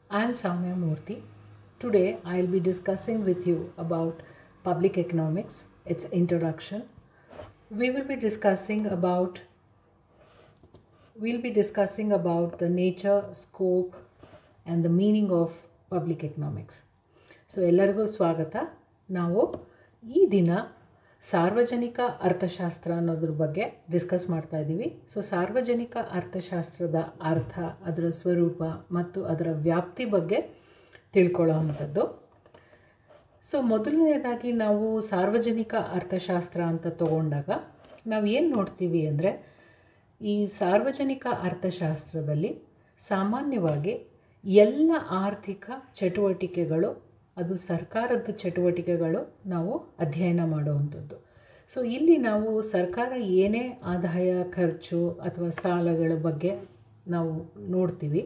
I am Samya Murthy. Today I will be discussing with you about public economics, its introduction. We will be discussing about the nature, scope and the meaning of public economics. So ಎಲ್ಲರಿಗೂ ಸ್ವಾಗತ. ನಾವು ಈ ದಿನ ಸಾರ್ವಜನಿಕ ಅರ್ಥಶಾಸ್ತ್ರ ಅನ್ನೋದ್ರ ಬಗ್ಗೆ discuss ಮಾಡ್ತಾ ಇದ್ದೀವಿ. ಸೊ ಸಾರ್ವಜನಿಕ ಅರ್ಥಶಾಸ್ತ್ರದ ಅರ್ಥ, ಅದರ ಸ್ವರೂಪ ಮತ್ತು ಅದರ ವ್ಯಾಪ್ತಿ ಬಗ್ಗೆ ತಿಳ್ಕೊಳ್ಳೋ ಅಂಥದ್ದು. ಸೊ ಮೊದಲನೇದಾಗಿ ನಾವು ಸಾರ್ವಜನಿಕ ಅರ್ಥಶಾಸ್ತ್ರ ಅಂತ ತಗೊಂಡಾಗ ನಾವು ಏನು ನೋಡ್ತೀವಿ ಅಂದರೆ, ಈ ಸಾರ್ವಜನಿಕ ಅರ್ಥಶಾಸ್ತ್ರದಲ್ಲಿ ಸಾಮಾನ್ಯವಾಗಿ ಎಲ್ಲ ಆರ್ಥಿಕ ಚಟುವಟಿಕೆಗಳು, ಅದು ಸರ್ಕಾರದ ಚಟುವಟಿಕೆಗಳು ನಾವು ಅಧ್ಯಯನ ಮಾಡುವಂಥದ್ದು. ಸೊ ಇಲ್ಲಿ ನಾವು ಸರ್ಕಾರ ಏನೇ ಆದಾಯ, ಖರ್ಚು ಅಥವಾ ಸಾಲಗಳ ಬಗ್ಗೆ ನಾವು ನೋಡ್ತೀವಿ,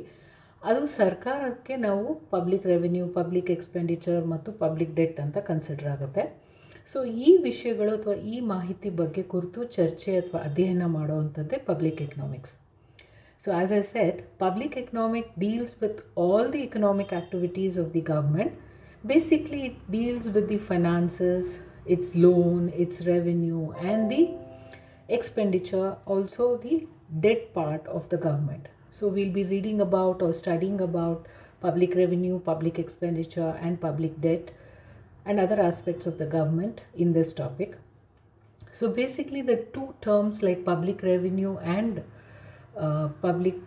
ಅದು ಸರ್ಕಾರಕ್ಕೆ ನಾವು ಪಬ್ಲಿಕ್ ರೆವೆನ್ಯೂ, ಪಬ್ಲಿಕ್ ಎಕ್ಸ್ಪೆಂಡಿಚರ್ ಮತ್ತು ಪಬ್ಲಿಕ್ ಡೆಟ್ ಅಂತ ಕನ್ಸಿಡರ್ ಆಗುತ್ತೆ. ಸೊ ಈ ವಿಷಯಗಳು ಅಥವಾ ಈ ಮಾಹಿತಿ ಬಗ್ಗೆ ಕುರಿತು ಚರ್ಚೆ ಅಥವಾ ಅಧ್ಯಯನ ಮಾಡುವಂಥದ್ದೇ public economics. So as I said, public economic deals with all the economic activities of the government. Basically it deals with the finances, its loan, its revenue and the expenditure, also the debt part of the government. So we'll be reading about or studying about public revenue, public expenditure and public debt and other aspects of the government in this topic. So basically the two terms like public revenue and public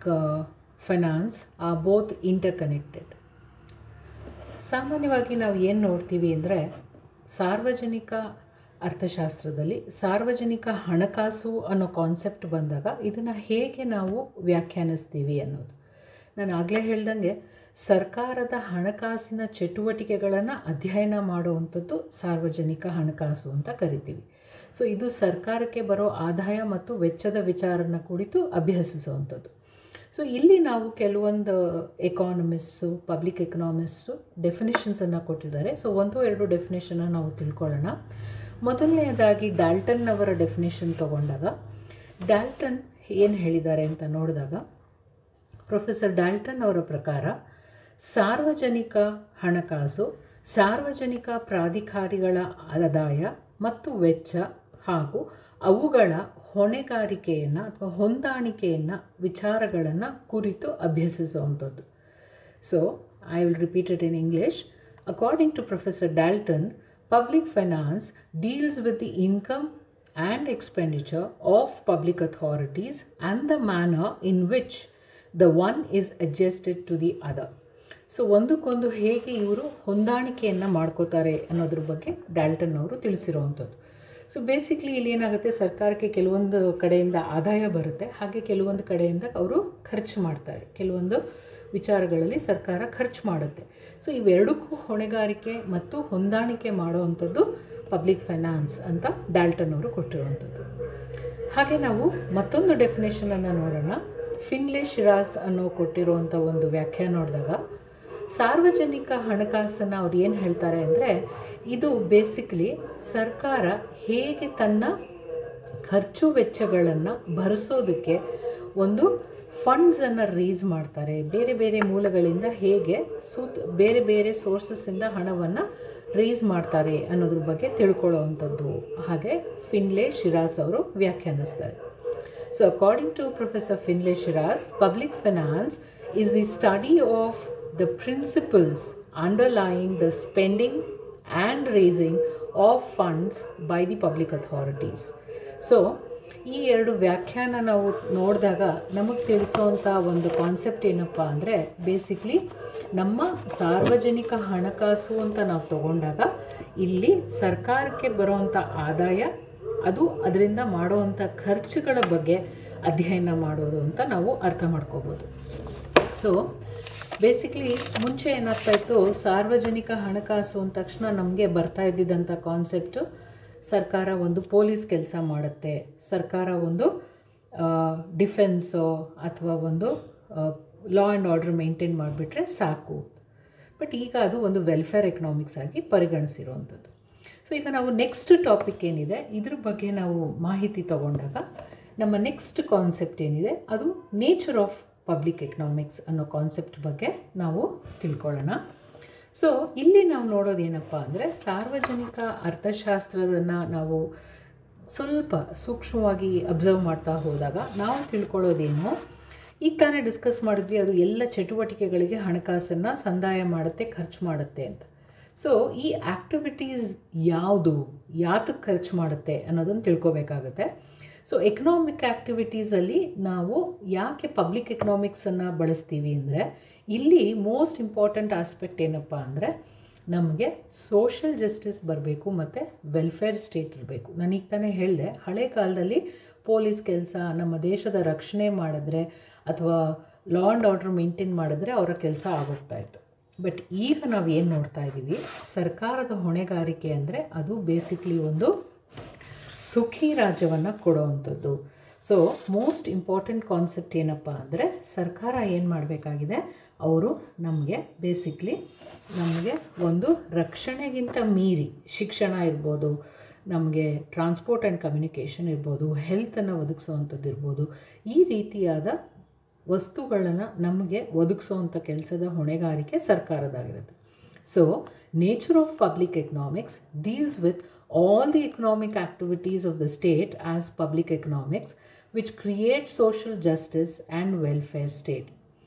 finance are both interconnected. ಸಾಮಾನ್ಯವಾಗಿ ನಾವು ಏನು ನೋಡ್ತೀವಿ ಅಂದರೆ, ಸಾರ್ವಜನಿಕ ಅರ್ಥಶಾಸ್ತ್ರದಲ್ಲಿ ಸಾರ್ವಜನಿಕ ಹಣಕಾಸು ಅನ್ನೋ ಕಾನ್ಸೆಪ್ಟ್ ಬಂದಾಗ ಇದನ್ನು ಹೇಗೆ ನಾವು ವ್ಯಾಖ್ಯಾನಿಸ್ತೀವಿ ಅನ್ನೋದು. ನಾನು ಆಗಲೇ ಹೇಳ್ದಂಗೆ ಸರ್ಕಾರದ ಹಣಕಾಸಿನ ಚಟುವಟಿಕೆಗಳನ್ನು ಅಧ್ಯಯನ ಮಾಡುವಂಥದ್ದು ಸಾರ್ವಜನಿಕ ಹಣಕಾಸು ಅಂತ ಕರಿತೀವಿ. ಸೊ ಇದು ಸರ್ಕಾರಕ್ಕೆ ಬರೋ ಆದಾಯ ಮತ್ತು ವೆಚ್ಚದ ವಿಚಾರನ ಕುರಿತು ಅಭ್ಯಸಿಸುವಂಥದ್ದು. ಸೊ ಇಲ್ಲಿ ನಾವು ಕೆಲವೊಂದು ಎಕಾನಮಿಸ್ಟು, ಪಬ್ಲಿಕ್ ಎಕನಾಮಿಸ್ಟು ಡೆಫಿನಿಷನ್ಸನ್ನು ಕೊಟ್ಟಿದ್ದಾರೆ. ಸೊ ಒಂದು ಎರಡು ಡೆಫಿನೇಷನ್ನ ನಾವು ತಿಳ್ಕೊಳ್ಳೋಣ. ಮೊದಲನೆಯದಾಗಿ ಡಾಲ್ಟನ್ ಅವರ ಡೆಫಿನೇಷನ್ ತಗೊಂಡಾಗ, ಡಾಲ್ಟನ್ ಏನು ಹೇಳಿದ್ದಾರೆ ಅಂತ ನೋಡಿದಾಗ, ಪ್ರೊಫೆಸರ್ ಡಾಲ್ಟನ್ ಅವರ ಪ್ರಕಾರ ಸಾರ್ವಜನಿಕ ಹಣಕಾಸು ಸಾರ್ವಜನಿಕ ಪ್ರಾಧಿಕಾರಿಗಳ ಆದಾಯ ಮತ್ತು ವೆಚ್ಚ ಹಾಗೂ ಅವುಗಳ ಹೊಣೆಗಾರಿಕೆಯನ್ನು ಅಥವಾ ಹೊಂದಾಣಿಕೆಯನ್ನು ವಿಚಾರಗಳನ್ನು ಕುರಿತು ಅಭ್ಯಸಿಸುವಂಥದ್ದು. So I will repeat it in English. According to professor Dalton, public finance deals with the income and expenditure of public authorities and the manner in which the one is adjusted to the other. So ಒಂದಕ್ಕೊಂದು ಹೇಗೆ ಇವರು ಹೊಂದಾಣಿಕೆಯನ್ನು ಮಾಡ್ಕೋತಾರೆ ಅನ್ನೋದ್ರ ಬಗ್ಗೆ Dalton ಅವರು ತಿಳಿಸಿರುವಂಥದ್ದು. So basically ಇಲ್ಲಿ ಏನಾಗುತ್ತೆ, ಸರ್ಕಾರಕ್ಕೆ ಕೆಲವೊಂದು ಕಡೆಯಿಂದ ಆದಾಯ ಬರುತ್ತೆ, ಹಾಗೆ ಕೆಲವೊಂದು ಕಡೆಯಿಂದ ಅವರು ಖರ್ಚು ಮಾಡ್ತಾರೆ. ಕೆಲವೊಂದು ವಿಚಾರಗಳಲ್ಲಿ ಸರ್ಕಾರ ಖರ್ಚು ಮಾಡುತ್ತೆ. ಸೊ ಇವೆರಡಕ್ಕೂ ಹೊಣೆಗಾರಿಕೆ ಮತ್ತು ಹೊಂದಾಣಿಕೆ ಮಾಡುವಂಥದ್ದು ಪಬ್ಲಿಕ್ ಫೈನಾನ್ಸ್ ಅಂತ ಡಾಲ್ಟನ್ ಅವರು ಕೊಟ್ಟಿರುವಂಥದ್ದು. ಹಾಗೆ ನಾವು ಮತ್ತೊಂದು ಡೆಫಿನೇಷನನ್ನು ನೋಡೋಣ. ಫಿನ್ಲೆ ಶಿರಾಸ್ ಅನ್ನೋ ಕೊಟ್ಟಿರುವಂಥ ಒಂದು ವ್ಯಾಖ್ಯಾನ ನೋಡಿದಾಗ, ಸಾರ್ವಜನಿಕ ಹಣಕಾಸನ್ನು ಅವ್ರು ಏನು ಹೇಳ್ತಾರೆ ಅಂದರೆ, ಇದು ಬೇಸಿಕ್ಲಿ ಸರ್ಕಾರ ಹೇಗೆ ತನ್ನ ಖರ್ಚು ವೆಚ್ಚಗಳನ್ನು ಭರಿಸೋದಕ್ಕೆ ಒಂದು ಫಂಡ್ಸನ್ನು ರೇಸ್ ಮಾಡ್ತಾರೆ, ಬೇರೆ ಬೇರೆ ಮೂಲಗಳಿಂದ ಹೇಗೆ ಬೇರೆ ಬೇರೆ ಸೋರ್ಸಸ್ಸಿಂದ ಹಣವನ್ನು ರೇಸ್ ಮಾಡ್ತಾರೆ ಅನ್ನೋದ್ರ ಬಗ್ಗೆ ತಿಳ್ಕೊಳ್ಳೋವಂಥದ್ದು. ಹಾಗೆ ಫಿನ್ಲೆ ಶಿರಾಸ್ ಅವರು ವ್ಯಾಖ್ಯಾನಿಸ್ತಾರೆ. So according to professor Findlay Shirras, public finance is the study of the principles underlying the spending and raising of funds by the public authorities. So ಈ ಎರಡು ವ್ಯಾಖ್ಯಾನ ನಾವು ನೋಡಿದಾಗ ನಮಗೆ ತಿಳಿಸೋವಂಥ ಒಂದು ಕಾನ್ಸೆಪ್ಟ್ ಏನಪ್ಪ ಅಂದರೆ, ಬೇಸಿಕ್ಲಿ ನಮ್ಮ ಸಾರ್ವಜನಿಕ ಹಣಕಾಸು ಅಂತ ನಾವು ತಗೊಂಡಾಗ ಇಲ್ಲಿ ಸರ್ಕಾರಕ್ಕೆ ಬರುವಂಥ ಆದಾಯ, ಅದು ಅದರಿಂದ ಮಾಡುವಂಥ ಖರ್ಚುಗಳ ಬಗ್ಗೆ ಅಧ್ಯಯನ ಮಾಡೋದು ಅಂತ ನಾವು ಅರ್ಥ ಮಾಡ್ಕೋಬೋದು. ಸೊ ಬೇಸಿಕ್ಲಿ ಮುಂಚೆ ಏನಾಗ್ತಾಯಿತ್ತು, ಸಾರ್ವಜನಿಕ ಹಣಕಾಸು ಅಂದ ತಕ್ಷಣ ನಮಗೆ ಬರ್ತಾ ಇದ್ದಿದ್ದಂಥ ಕಾನ್ಸೆಪ್ಟು, ಸರ್ಕಾರ ಒಂದು ಪೊಲೀಸ್ ಕೆಲಸ ಮಾಡುತ್ತೆ, ಸರ್ಕಾರ ಒಂದು ಡಿಫೆನ್ಸೋ ಅಥವಾ ಒಂದು ಲಾ ಆ್ಯಂಡ್ ಆರ್ಡರ್ ಮೇಂಟೈನ್ ಮಾಡಿಬಿಟ್ರೆ ಸಾಕು. ಬಟ್ ಈಗ ಅದು ಒಂದು ವೆಲ್ಫೇರ್ ಎಕನಾಮಿಕ್ಸ್ ಆಗಿ ಪರಿಗಣಿಸಿರುವಂಥದ್ದು. ಸೊ ಈಗ ನಾವು ನೆಕ್ಸ್ಟ್ ಟಾಪಿಕ್ ಏನಿದೆ ಇದ್ರ ಬಗ್ಗೆ ನಾವು ಮಾಹಿತಿ ತಗೊಂಡಾಗ, ನಮ್ಮ ನೆಕ್ಸ್ಟ್ ಕಾನ್ಸೆಪ್ಟ್ ಏನಿದೆ ಅದು ನೇಚರ್ ಆಫ್ ಪಬ್ಲಿಕ್ ಎಕನಾಮಿಕ್ಸ್ ಅನ್ನೋ ಕಾನ್ಸೆಪ್ಟ್ ಬಗ್ಗೆ ನಾವು ತಿಳ್ಕೊಳ್ಳೋಣ. ಸೊ ಇಲ್ಲಿ ನಾವು ನೋಡೋದೇನಪ್ಪ ಅಂದರೆ, ಸಾರ್ವಜನಿಕ ಅರ್ಥಶಾಸ್ತ್ರವನ್ನು ನಾವು ಸ್ವಲ್ಪ ಸೂಕ್ಷ್ಮವಾಗಿ ಅಬ್ಸರ್ವ್ ಮಾಡ್ತಾ ಹೋದಾಗ ನಾವು ತಿಳ್ಕೊಳ್ಳೋದೇನು, ಈಗ ತಾನೇ ಡಿಸ್ಕಸ್ ಮಾಡಿದ್ವಿ, ಅದು ಎಲ್ಲ ಚಟುವಟಿಕೆಗಳಿಗೆ ಹಣಕಾಸನ್ನು ಸಂದಾಯ ಮಾಡುತ್ತೆ, ಖರ್ಚು ಮಾಡುತ್ತೆ ಅಂತ. ಸೊ ಈ ಆ್ಯಕ್ಟಿವಿಟೀಸ್ ಯಾವುದು, ಯಾತಕ್ಕೆ ಖರ್ಚು ಮಾಡುತ್ತೆ ಅನ್ನೋದನ್ನು ತಿಳ್ಕೊಬೇಕಾಗುತ್ತೆ. ಸೊ ಎಕನಾಮಿಕ್ ಆ್ಯಕ್ಟಿವಿಟೀಸಲ್ಲಿ ನಾವು ಯಾಕೆ ಪಬ್ಲಿಕ್ ಎಕನಾಮಿಕ್ಸನ್ನು ಬಳಸ್ತೀವಿ ಅಂದರೆ, ಇಲ್ಲಿ ಮೋಸ್ಟ್ ಇಂಪಾರ್ಟೆಂಟ್ ಆಸ್ಪೆಕ್ಟ್ ಏನಪ್ಪ ಅಂದರೆ, ನಮಗೆ ಸೋಷಲ್ ಜಸ್ಟಿಸ್ ಬರಬೇಕು ಮತ್ತು ವೆಲ್ಫೇರ್ ಸ್ಟೇಟ್ ಇರಬೇಕು. ನಾನು ಈಗ ತಾನೇ ಹೇಳಿದೆ, ಹಳೆ ಕಾಲದಲ್ಲಿ ಪೊಲೀಸ್ ಕೆಲಸ, ನಮ್ಮ ದೇಶದ ರಕ್ಷಣೆ ಮಾಡಿದ್ರೆ ಅಥವಾ ಲಾ ಆ್ಯಂಡ್ ಆರ್ಡರ್ ಮೇಂಟೈನ್ ಮಾಡಿದ್ರೆ ಅವರ ಕೆಲಸ ಆಗೋಗ್ತಾಯಿತ್ತು. ಬಟ್ ಈಗ ನಾವು ಏನು ನೋಡ್ತಾ ಇದ್ದೀವಿ, ಸರ್ಕಾರದ ಹೊಣೆಗಾರಿಕೆ ಅಂದರೆ ಅದು ಬೇಸಿಕ್ಲಿ ಒಂದು ಸುಖಿ ರಾಜ್ಯವನ್ನು ಕೊಡೋವಂಥದ್ದು. ಸೊ ಮೋಸ್ಟ್ ಇಂಪಾರ್ಟೆಂಟ್ ಕಾನ್ಸೆಪ್ಟ್ ಏನಪ್ಪ ಅಂದರೆ, ಸರ್ಕಾರ ಏನು ಮಾಡಬೇಕಾಗಿದೆ, ಅವರು ನಮಗೆ ಬೇಸಿಕ್ಲಿ ನಮಗೆ ಒಂದು ರಕ್ಷಣೆಗಿಂತ ಮೀರಿ ಶಿಕ್ಷಣ ಇರ್ಬೋದು, ನಮಗೆ ಟ್ರಾನ್ಸ್ಪೋರ್ಟ್ ಆ್ಯಂಡ್ ಕಮ್ಯುನಿಕೇಷನ್ ಇರ್ಬೋದು, ಹೆಲ್ತನ್ನು ಒದಗಿಸೋವಂಥದ್ದು ಇರ್ಬೋದು, ಈ ರೀತಿಯಾದ ವಸ್ತುಗಳನ್ನು ನಮಗೆ ಒದಗಿಸೋವಂಥ ಕೆಲಸದ ಹೊಣೆಗಾರಿಕೆ ಸರ್ಕಾರದಾಗಿರುತ್ತೆ. So nature of public economics deals with all the economic activities of the state as public economics, which create social justice and welfare state.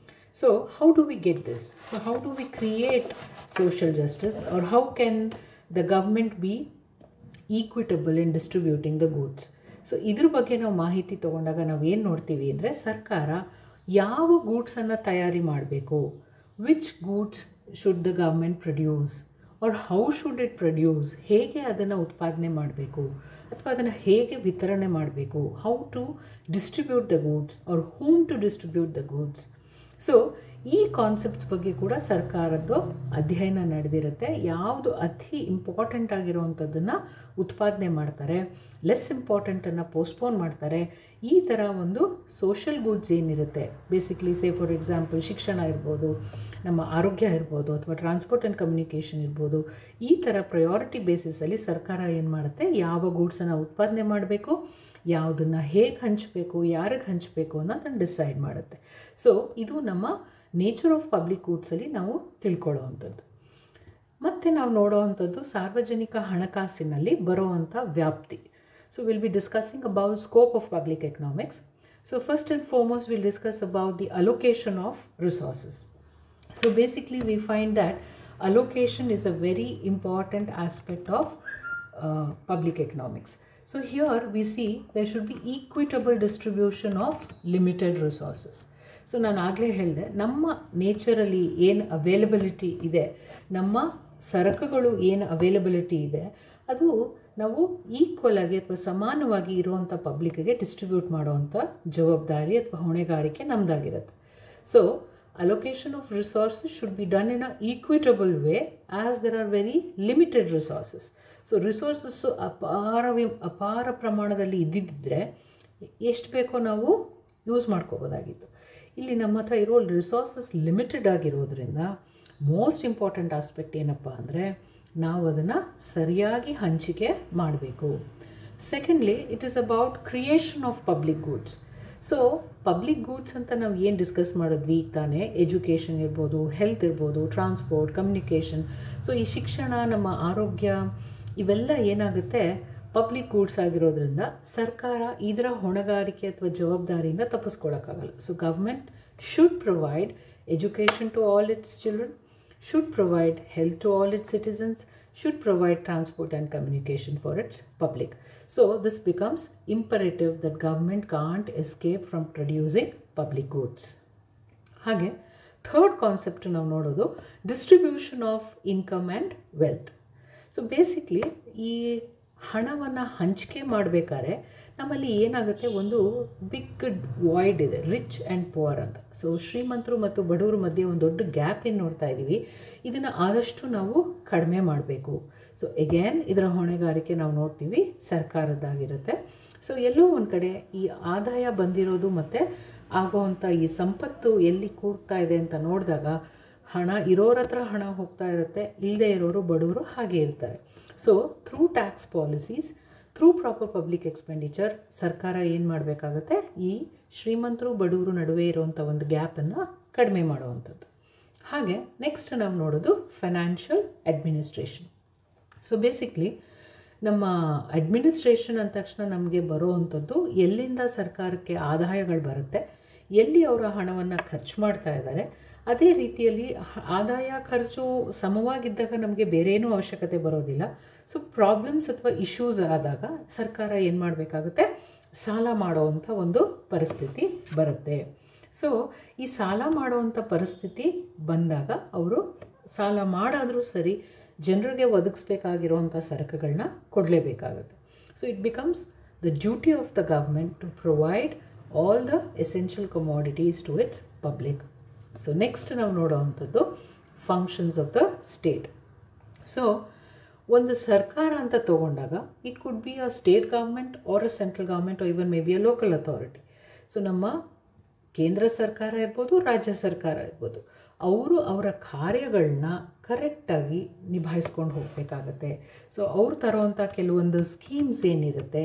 So how do we get this? So how do we create social justice, or how can the government be equitable in distributing the goods? So ಇದ್ರ ಬಗ್ಗೆ ನಾವು ಮಾಹಿತಿ ತೊಗೊಂಡಾಗ ನಾವು ಏನು ನೋಡ್ತೀವಿ ಅಂದರೆ, ಸರ್ಕಾರ ಯಾವ ಗೂಡ್ಸನ್ನು ತಯಾರಿ ಮಾಡಬೇಕು, which goods should the government produce, or how should it produce, ಹೇಗೆ ಅದನ್ನು ಉತ್ಪಾದನೆ ಮಾಡಬೇಕು ಅಥವಾ ಅದನ್ನು ಹೇಗೆ ವಿತರಣೆ ಮಾಡಬೇಕು, how to distribute the goods or whom to distribute the goods. So ಈ ಕಾನ್ಸೆಪ್ಟ್ಸ್ ಬಗ್ಗೆ ಕೂಡ ಸರ್ಕಾರದ್ದು ಅಧ್ಯಯನ ನಡೆದಿರುತ್ತೆ. ಯಾವುದು ಅತಿ ಇಂಪಾರ್ಟೆಂಟ್ ಆಗಿರುವಂಥದ್ದನ್ನು ಉತ್ಪಾದನೆ ಮಾಡ್ತಾರೆ, ಲೆಸ್ ಇಂಪಾರ್ಟೆಂಟನ್ನು ಪೋಸ್ಟ್ಪೋನ್ ಮಾಡ್ತಾರೆ. ಈ ಥರ ಒಂದು ಸೋಷಲ್ ಗೂಡ್ಸ್ ಏನಿರುತ್ತೆ, ಬೇಸಿಕ್ಲಿ ಸೇ ಫಾರ್ ಎಕ್ಸಾಂಪಲ್ ಶಿಕ್ಷಣ ಇರ್ಬೋದು, ನಮ್ಮ ಆರೋಗ್ಯ ಇರ್ಬೋದು, ಅಥವಾ ಟ್ರಾನ್ಸ್ಪೋರ್ಟ್ ಆ್ಯಂಡ್ ಕಮ್ಯುನಿಕೇಷನ್ ಇರ್ಬೋದು, ಈ ಥರ ಪ್ರಯಾರಿಟಿ ಬೇಸಿಸಲ್ಲಿ ಸರ್ಕಾರ ಏನು ಮಾಡುತ್ತೆ, ಯಾವ ಗೂಡ್ಸನ್ನು ಉತ್ಪಾದನೆ ಮಾಡಬೇಕು, ಯಾವುದನ್ನು ಹೇಗೆ ಹಂಚಬೇಕು, ಯಾರಿಗೆ ಹಂಚಬೇಕು ಅನ್ನೋದನ್ನು ಡಿಸೈಡ್ ಮಾಡುತ್ತೆ. ಸೊ ಇದು ನಮ್ಮ ನೇಚರ್ ಆಫ್ ಪಬ್ಲಿಕ್ ಗೂಡ್ಸಲ್ಲಿ ನಾವು ತಿಳ್ಕೊಳ್ಳೋವಂಥದ್ದು. ಮತ್ತು ನಾವು ನೋಡೋವಂಥದ್ದು ಸಾರ್ವಜನಿಕ ಹಣಕಾಸಿನಲ್ಲಿ ಬರೋವಂಥ ವ್ಯಾಪ್ತಿ. So we'll be discussing about scope of public economics. So first and foremost, we'll discuss about the allocation of resources. So basically we find that allocation is a very important aspect of public economics. So here we see there should be equitable distribution of limited resources. So ನಾನು ಆಗಲೇ ಹೇಳಿದೆ, ನಮ್ಮ ನೇಚರಲ್ಲಿ ಏನು availability ಇದೆ, ನಮ್ಮ ಸರಕುಗಳು ಏನು availability ಇದೆ, ಅದು ನಾವು ಈಕ್ವಲ್ ಆಗಿ ಅಥವಾ ಸಮಾನವಾಗಿ ಇರುವಂಥ ಪಬ್ಲಿಕ್ಗೆ ಡಿಸ್ಟ್ರಿಬ್ಯೂಟ್ ಮಾಡುವಂಥ ಜವಾಬ್ದಾರಿ ಅಥವಾ ಹೊಣೆಗಾರಿಕೆ ನಮ್ಮದಾಗಿರುತ್ತೆ. So allocation of resources should be done in a equitable way as there are very limited resources. So resources ಅಪಾರ ಪ್ರಮಾಣದಲ್ಲಿ ಇದ್ದಿದ್ದರೆ ಎಷ್ಟು ಬೇಕೋ ನಾವು ಯೂಸ್ ಮಾಡ್ಕೋಬೋದಾಗಿತ್ತು. ಇಲ್ಲಿ ನಮ್ಮ ಹತ್ರ ಇರೋ ರಿಸೋರ್ಸಸ್ ಲಿಮಿಟೆಡ್ ಆಗಿರೋದ್ರಿಂದ ಮೋಸ್ಟ್ ಇಂಪಾರ್ಟೆಂಟ್ ಆಸ್ಪೆಕ್ಟ್ ಏನಪ್ಪ ಅಂದರೆ, ನಾವು ಅದನ್ನು ಸರಿಯಾಗಿ ಹಂಚಿಕೆ ಮಾಡಬೇಕು. Secondly, it is about creation of public goods. So public goods ಅಂತ ನಾವು ಏನು ಡಿಸ್ಕಸ್ ಮಾಡಿದ್ವಿ ಈಗ ತಾನೇ, ಎಜುಕೇಷನ್ ಇರ್ಬೋದು, ಹೆಲ್ತ್ ಇರ್ಬೋದು, ಟ್ರಾನ್ಸ್ಪೋರ್ಟ್, ಕಮ್ಯುನಿಕೇಷನ್. ಸೊ ಈ ಶಿಕ್ಷಣ, ನಮ್ಮ ಆರೋಗ್ಯ, ಇವೆಲ್ಲ ಏನಾಗುತ್ತೆ ಪಬ್ಲಿಕ್ ಗೂಡ್ಸ್ ಆಗಿರೋದ್ರಿಂದ ಸರ್ಕಾರ ಇದರ ಹೊಣೆಗಾರಿಕೆ ಅಥವಾ ಜವಾಬ್ದಾರಿಯಿಂದ ತಪ್ಪಿಸ್ಕೊಳ್ಳೋಕ್ಕಾಗಲ್ಲ. So government should provide education to all its children, should provide health to all its citizens, should provide transport and communication for its public. So this becomes imperative that government can't escape from producing public goods. ಹಾಗೆ third concept ನಾವು ನೋಡೋದು distribution of income and wealth. So basically ಈ ಹಣವನ್ನು ಹಂಚಿಕೆ ಮಾಡಬೇಕಾದ್ರೆ ನಮ್ಮಲ್ಲಿ ಏನಾಗುತ್ತೆ, ಒಂದು ಬಿಗ್ ವಾಯ್ಡ್ ಇದೆ, ರಿಚ್ ಆ್ಯಂಡ್ ಪುವರ್ ಅಂತ. ಸೊ ಶ್ರೀಮಂತರು ಮತ್ತು ಬಡವರ ಮಧ್ಯೆ ಒಂದು ದೊಡ್ಡ ಗ್ಯಾಪ್ ಏನು ನೋಡ್ತಾ ಇದ್ದೀವಿ, ಇದನ್ನು ಆದಷ್ಟು ನಾವು ಕಡಿಮೆ ಮಾಡಬೇಕು. ಸೊ ಎಗೇನ್ ಇದರ ಹೊಣೆಗಾರಿಕೆ ನಾವು ನೋಡ್ತೀವಿ ಸರ್ಕಾರದ್ದಾಗಿರುತ್ತೆ. ಸೊ ಎಲ್ಲೋ ಒಂದು ಕಡೆ ಈ ಆದಾಯ ಬಂದಿರೋದು ಮತ್ತು ಆಗೋವಂಥ ಈ ಸಂಪತ್ತು ಎಲ್ಲಿ ಕೂಡ್ತಾ ಇದೆ ಅಂತ ನೋಡಿದಾಗ ಹಣ ಇರೋರ ಹತ್ರ ಹಣ ಹೋಗ್ತಾ ಇರುತ್ತೆ, ಇಲ್ಲದೆ ಇರೋರು ಬಡವರು ಹಾಗೆ ಇರ್ತಾರೆ. So through tax policies, through proper public expenditure ಸರ್ಕಾರ ಏನು ಮಾಡಬೇಕಾಗತ್ತೆ, ಈ ಶ್ರೀಮಂತರು ಬಡವರು ನಡುವೆ ಇರುವಂಥ ಒಂದು ಗ್ಯಾಪನ್ನು ಕಡಿಮೆ ಮಾಡುವಂಥದ್ದು. ಹಾಗೆ ನೆಕ್ಸ್ಟ್ ನಾವು ನೋಡೋದು ಫೈನಾನ್ಷಿಯಲ್ ಅಡ್ಮಿನಿಸ್ಟ್ರೇಷನ್. ಸೊ ಬೇಸಿಕ್ಲಿ ನಮ್ಮ ಅಡ್ಮಿನಿಸ್ಟ್ರೇಷನ್ ಅಂದ ತಕ್ಷಣ ನಮಗೆ ಬರೋವಂಥದ್ದು ಎಲ್ಲಿಂದ ಸರ್ಕಾರಕ್ಕೆ ಆದಾಯಗಳು ಬರುತ್ತೆ, ಎಲ್ಲಿ ಅವರ ಹಣವನ್ನು ಖರ್ಚು ಮಾಡ್ತಾ ಇದ್ದಾರೆ, ಅದೇ ರೀತಿಯಲ್ಲಿ ಆದಾಯ ಖರ್ಚು ಸಮವಾಗಿದ್ದಾಗ ನಮಗೆ ಬೇರೆ ಏನೂ ಅವಶ್ಯಕತೆ ಬರೋದಿಲ್ಲ. ಸೊ ಪ್ರಾಬ್ಲಮ್ಸ್ ಅಥವಾ ಇಶ್ಯೂಸ್ ಆದಾಗ ಸರ್ಕಾರ ಏನು ಮಾಡಬೇಕಾಗುತ್ತೆ, ಸಾಲ ಮಾಡೋವಂಥ ಒಂದು ಪರಿಸ್ಥಿತಿ ಬರುತ್ತೆ. ಸೊ ಈ ಸಾಲ ಮಾಡುವಂಥ ಪರಿಸ್ಥಿತಿ ಬಂದಾಗ ಅವರು ಸಾಲ ಮಾಡಾದರೂ ಸರಿ ಜನರಿಗೆ ಒದಗಿಸ್ಬೇಕಾಗಿರುವಂಥ ಸರಕುಗಳನ್ನ ಕೊಡಲೇಬೇಕಾಗುತ್ತೆ. So it becomes the duty of the government to provide all the essential commodities to its public. So next ನಾವು ನೋಡೋವಂಥದ್ದು functions of the state. So ಒಂದು ಸರ್ಕಾರ ಅಂತ ತೊಗೊಂಡಾಗ it could be a state government or a central government or even may be a local authority. So ನಮ್ಮ ಕೇಂದ್ರ ಸರ್ಕಾರ ಇರ್ಬೋದು, ರಾಜ್ಯ ಸರ್ಕಾರ ಇರ್ಬೋದು, ಅವರು ಅವರ ಕಾರ್ಯಗಳನ್ನ ಕರೆಕ್ಟಾಗಿ ನಿಭಾಯಿಸ್ಕೊಂಡು ಹೋಗಬೇಕಾಗತ್ತೆ. ಸೊ ಅವ್ರು ತರುವಂಥ ಕೆಲವೊಂದು ಸ್ಕೀಮ್ಸ್ ಏನಿರುತ್ತೆ,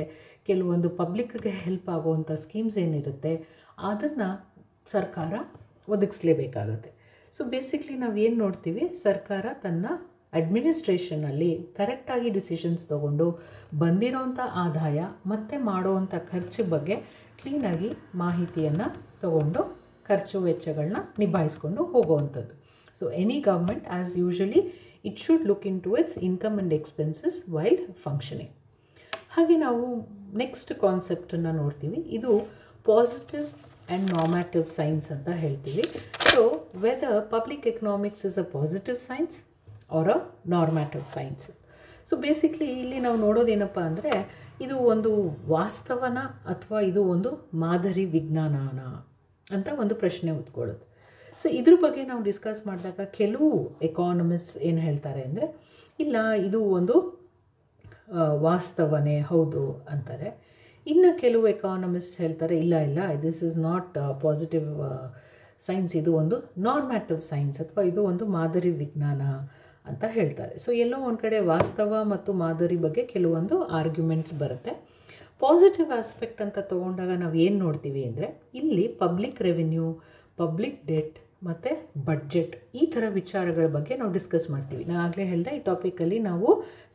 ಕೆಲವೊಂದು ಪಬ್ಲಿಕ್ಗೆ ಹೆಲ್ಪ್ ಆಗುವಂಥ ಸ್ಕೀಮ್ಸ್ ಏನಿರುತ್ತೆ, ಅದನ್ನು ಸರ್ಕಾರ ಒದಗಿಸ್ಲೇಬೇಕಾಗತ್ತೆ. ಸೊ ಬೇಸಿಕ್ಲಿ ನಾವು ಏನು ನೋಡ್ತೀವಿ, ಸರ್ಕಾರ ತನ್ನ ಅಡ್ಮಿನಿಸ್ಟ್ರೇಷನಲ್ಲಿ ಕರೆಕ್ಟಾಗಿ ಡಿಸಿಷನ್ಸ್ ತೊಗೊಂಡು ಬಂದಿರೋವಂಥ ಆದಾಯ ಮತ್ತು ಮಾಡೋವಂಥ ಖರ್ಚು ಬಗ್ಗೆ ಕ್ಲೀನಾಗಿ ಮಾಹಿತಿಯನ್ನು ತಗೊಂಡು ಖರ್ಚು ವೆಚ್ಚಗಳನ್ನ ನಿಭಾಯಿಸ್ಕೊಂಡು ಹೋಗುವಂಥದ್ದು. So any government as usually it should look into its income and expenses while functioning. ಹಾಗೆ ನಾವು ನೆಕ್ಸ್ಟ್ ಕಾನ್ಸೆಪ್ಟನ್ನು ನೋಡ್ತೀವಿ, ಇದು ಪಾಸಿಟಿವ್ ಆ್ಯಂಡ್ ನಾರ್ಮ್ಯಾಟಿವ್ ಸೈನ್ಸ್ ಅಂತ ಹೇಳ್ತೀವಿ. So whether public economics is a positive science or a normative science. So basically ಇಲ್ಲಿ ನಾವು ನೋಡೋದೇನಪ್ಪ ಅಂದರೆ, ಇದು ಒಂದು ವಾಸ್ತವನ ಅಥವಾ ಇದು ಒಂದು ಮಾದರಿ ವಿಜ್ಞಾನನ ಅಂತ ಒಂದು ಪ್ರಶ್ನೆ ಉದ್ಕೊಳ್ಳುತ್ತೆ. ಸೊ ಇದ್ರ ಬಗ್ಗೆ ನಾವು ಡಿಸ್ಕಸ್ ಮಾಡಿದಾಗ ಕೆಲವು ಎಕಾನಮಿಸ್ಟ್ ಏನು ಹೇಳ್ತಾರೆ ಅಂದರೆ, ಇಲ್ಲ ಇದು ಒಂದು ವಾಸ್ತವನೇ ಹೌದು ಅಂತಾರೆ. ಇನ್ನು ಕೆಲವು ಎಕಾನಮಿಸ್ಟ್ ಹೇಳ್ತಾರೆ, ಇಲ್ಲ ಇಲ್ಲ this is not positive science, ಇದು ಒಂದು ನಾರ್ಮ್ಯಾಟಿವ್ ಸೈನ್ಸ್ ಅಥವಾ ಇದು ಒಂದು ಮಾದರಿ ವಿಜ್ಞಾನ ಅಂತ ಹೇಳ್ತಾರೆ. ಸೊ ಎಲ್ಲೋ ಒಂದು ಕಡೆ ವಾಸ್ತವ ಮತ್ತು ಮಾದರಿ ಬಗ್ಗೆ ಕೆಲವೊಂದು ಆರ್ಗ್ಯುಮೆಂಟ್ಸ್ ಬರುತ್ತೆ. ಪಾಸಿಟಿವ್ ಆಸ್ಪೆಕ್ಟ್ ಅಂತ ತೊಗೊಂಡಾಗ ನಾವು ಏನು ನೋಡ್ತೀವಿ ಅಂದರೆ, ಇಲ್ಲಿ ಪಬ್ಲಿಕ್ ರೆವಿನ್ಯೂ, ಪಬ್ಲಿಕ್ ಡೆಟ್ ಮತ್ತು ಬಡ್ಜೆಟ್ ಈ ಥರ ವಿಚಾರಗಳ ಬಗ್ಗೆ ನಾವು ಡಿಸ್ಕಸ್ ಮಾಡ್ತೀವಿ. ನಾನು ಆಗಲೇ ಹೇಳಿದೆ, ಈ ಟಾಪಿಕಲ್ಲಿ ನಾವು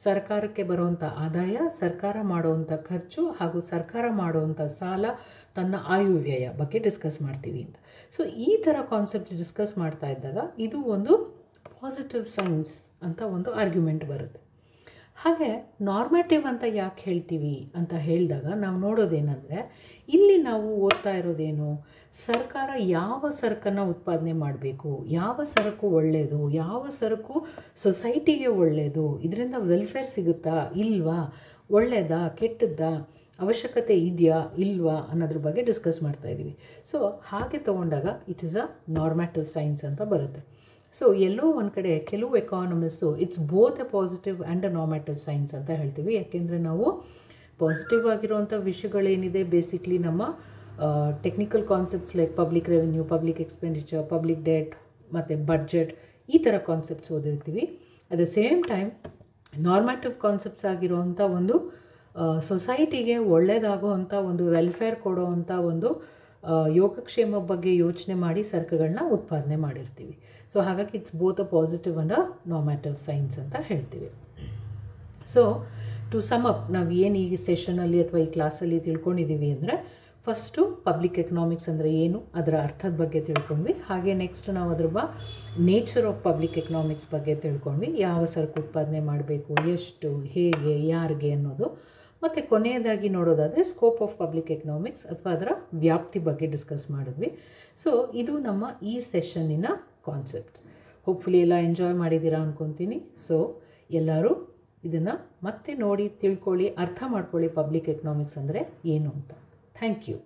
ಸರ್ಕಾರಕ್ಕೆ ಬರುವಂಥ ಆದಾಯ, ಸರ್ಕಾರ ಮಾಡುವಂಥ ಖರ್ಚು ಹಾಗೂ ಸರ್ಕಾರ ಮಾಡುವಂಥ ಸಾಲ, ತನ್ನ ಆಯುವ್ಯಯ ಬಗ್ಗೆ ಡಿಸ್ಕಸ್ ಮಾಡ್ತೀವಿ ಅಂತ. ಸೊ ಈ ಥರ ಕಾನ್ಸೆಪ್ಟ್ಸ್ ಡಿಸ್ಕಸ್ ಮಾಡ್ತಾ ಇದ್ದಾಗ ಇದು ಒಂದು ಪಾಸಿಟಿವ್ ಸೈನ್ಸ್ ಅಂತ ಒಂದು ಆರ್ಗ್ಯುಮೆಂಟ್ ಬರುತ್ತೆ. ಹಾಗೆ ನಾರ್ಮ್ಯಾಟಿವ್ ಅಂತ ಯಾಕೆ ಹೇಳ್ತೀವಿ ಅಂತ ಹೇಳಿದಾಗ ನಾವು ನೋಡೋದೇನೆಂದರೆ, ಇಲ್ಲಿ ನಾವು ಓದ್ತಾ ಇರೋದೇನು, ಸರ್ಕಾರ ಯಾವ ಸರಕನ್ನು ಉತ್ಪಾದನೆ ಮಾಡಬೇಕು, ಯಾವ ಸರಕು ಒಳ್ಳೆಯದು, ಯಾವ ಸರಕು ಸೊಸೈಟಿಗೆ ಒಳ್ಳೆಯದು, ಇದರಿಂದ ವೆಲ್ಫೇರ್ ಸಿಗುತ್ತಾ ಇಲ್ವಾ, ಒಳ್ಳೆಯದಾ ಕೆಟ್ಟದ್ದಾ, ಅವಶ್ಯಕತೆ ಇದೆಯಾ ಇಲ್ವಾ ಅನ್ನೋದ್ರ ಬಗ್ಗೆ ಡಿಸ್ಕಸ್ ಮಾಡ್ತಾ ಇದ್ದೀವಿ. ಸೊ ಹಾಗೆ ತೊಗೊಂಡಾಗ it is a normative science ಅಂತ ಬರುತ್ತೆ. ಸೊ ಎಲ್ಲೋ ಒಂದು ಕಡೆ ಕೆಲವು economist it's both a positive and a normative science ಅಂತ ಹೇಳ್ತೀವಿ. ಯಾಕೆಂದರೆ ನಾವು ಪಾಸಿಟಿವ್ ಆಗಿರುವಂಥ ವಿಷಯಗಳೇನಿದೆ, ಬೇಸಿಕ್ಲಿ ನಮ್ಮ technical concepts like public revenue, public expenditure, public debt ಮತ್ತು ಬಡ್ಜೆಟ್ ಈ ಥರ ಕಾನ್ಸೆಪ್ಟ್ಸ್ ಓದಿರ್ತೀವಿ. At the same time normative concepts ಆಗಿರುವಂಥ ಒಂದು ಸೊಸೈಟಿಗೆ ಒಳ್ಳೆಯದಾಗುವಂಥ ಒಂದು ವೆಲ್ಫೇರ್ ಕೊಡುವಂಥ ಒಂದು ಯೋಗಕ್ಷೇಮ ಬಗ್ಗೆ ಯೋಚನೆ ಮಾಡಿ ಸರಕುಗಳನ್ನ ಉತ್ಪಾದನೆ ಮಾಡಿರ್ತೀವಿ. ಸೊ ಹಾಗಾಗಿ it's both a positive and a normative science ಅಂತ ಹೇಳ್ತೀವಿ. ಸೊ ಟು ಸಮ್ ಅಪ್, ನಾವು ಏನು ಈ ಸೆಷನಲ್ಲಿ ಅಥವಾ ಈ ಕ್ಲಾಸಲ್ಲಿ ತಿಳ್ಕೊಂಡಿದ್ದೀವಿ ಅಂದರೆ, ಫಸ್ಟು ಪಬ್ಲಿಕ್ ಎಕನಾಮಿಕ್ಸ್ ಅಂದರೆ ಏನು, ಅದರ ಅರ್ಥದ ಬಗ್ಗೆ ತಿಳ್ಕೊಂಡ್ವಿ. ಹಾಗೆ ನೆಕ್ಸ್ಟ್ ನಾವು ಅದ್ರ ನೇಚರ್ ಆಫ್ ಪಬ್ಲಿಕ್ ಎಕನಾಮಿಕ್ಸ್ ಬಗ್ಗೆ ತಿಳ್ಕೊಂಡ್ವಿ, ಯಾವ ಸರಕು ಉತ್ಪಾದನೆ ಮಾಡಬೇಕು, ಎಷ್ಟು, ಹೇಗೆ, ಯಾರಿಗೆ ಅನ್ನೋದು. ಮತ್ತು ಕೊನೆಯದಾಗಿ ನೋಡೋದಾದರೆ ಸ್ಕೋಪ್ ಆಫ್ ಪಬ್ಲಿಕ್ ಎಕನಾಮಿಕ್ಸ್ ಅಥವಾ ಅದರ ವ್ಯಾಪ್ತಿ ಬಗ್ಗೆ ಡಿಸ್ಕಸ್ ಮಾಡಿದ್ವಿ. ಸೊ ಇದು ನಮ್ಮ ಈ ಸೆಷನ್ನಿನ ಕಾನ್ಸೆಪ್ಟ್. ಹೋಪ್ಫುಲಿ ಎಲ್ಲ ಎಂಜಾಯ್ ಮಾಡಿದ್ದೀರಾ ಅಂದ್ಕೊತೀನಿ. ಸೊ ಎಲ್ಲರೂ ಇದನ್ನು ಮತ್ತೆ ನೋಡಿ ತಿಳ್ಕೊಳ್ಳಿ, ಅರ್ಥ ಮಾಡ್ಕೊಳ್ಳಿ ಪಬ್ಲಿಕ್ ಎಕನಾಮಿಕ್ಸ್ ಅಂದರೆ ಏನು ಅಂತ. Thank you.